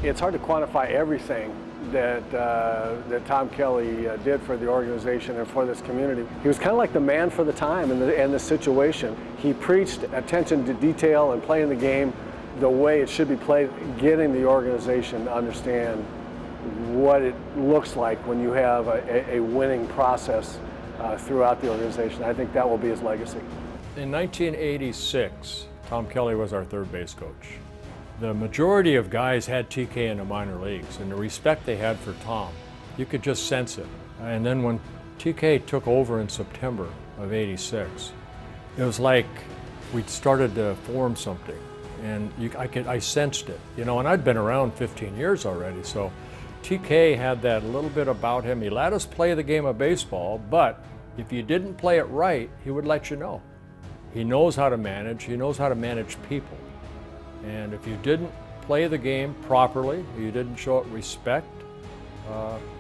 It's hard to quantify everything that Tom Kelly did for the organization and for this community. He was kind of like the man for the time and the situation. He preached attention to detail and playing the game the way it should be played, getting the organization to understand what it looks like when you have a winning process throughout the organization. I think that will be his legacy. In 1986, Tom Kelly was our third base coach. The majority of guys had TK in the minor leagues, and the respect they had for Tom, you could just sense it. And then when TK took over in September of '86, it was like we'd started to form something, and I sensed it, you know. And I'd been around 15 years already, so TK had that little bit about him. He let us play the game of baseball, but if you didn't play it right, he would let you know. He knows how to manage. He knows how to manage people. And if you didn't play the game properly, you didn't show it respect,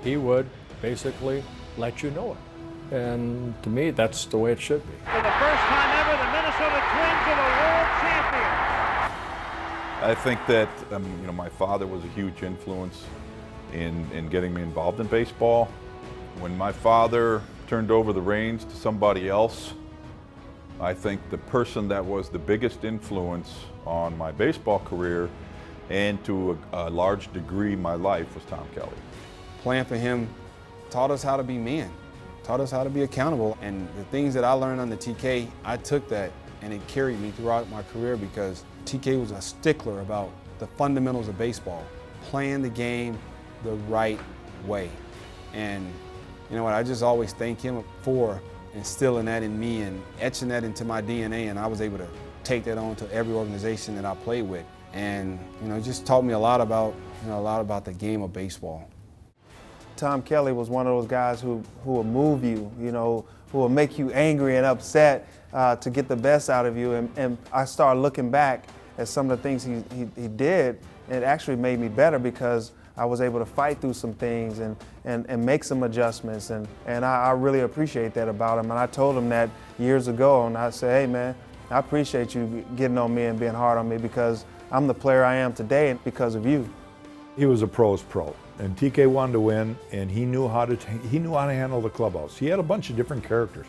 he would basically let you know it. And to me, that's the way it should be. For the first time ever, the Minnesota Twins are the world champions. I think that my father was a huge influence in getting me involved in baseball. When my father turned over the reins to somebody else, I think the person that was the biggest influence on my baseball career and to a large degree my life was Tom Kelly. Playing for him taught us how to be men, taught us how to be accountable. And the things that I learned under TK, I took that and it carried me throughout my career because TK was a stickler about the fundamentals of baseball, playing the game the right way. And you know what, I just always thank him for instilling that in me and etching that into my DNA, and I was able to take that on to every organization that I played with. And it just taught me a lot about the game of baseball. Tom Kelly was one of those guys who will move you, who will make you angry and upset to get the best out of you. And I started looking back at some of the things he did, and it actually made me better because I was able to fight through some things and make some adjustments, and I really appreciate that about him. And I told him that years ago, and I said, hey man, I appreciate you getting on me and being hard on me because I'm the player I am today because of you. He was a pro's pro, and TK wanted to win, and he knew how to handle the clubhouse. He had a bunch of different characters.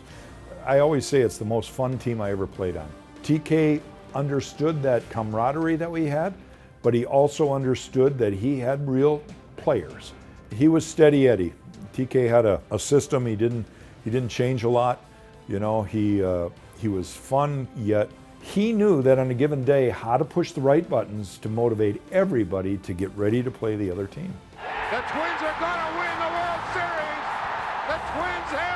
I always say it's the most fun team I ever played on. TK understood that camaraderie that we had, but he also understood that he had real players. He was steady Eddie. TK had a system. He didn't change a lot. He was fun, yet he knew that on a given day how to push the right buttons to motivate everybody to get ready to play the other team. The Twins are going to win the World Series. The Twins have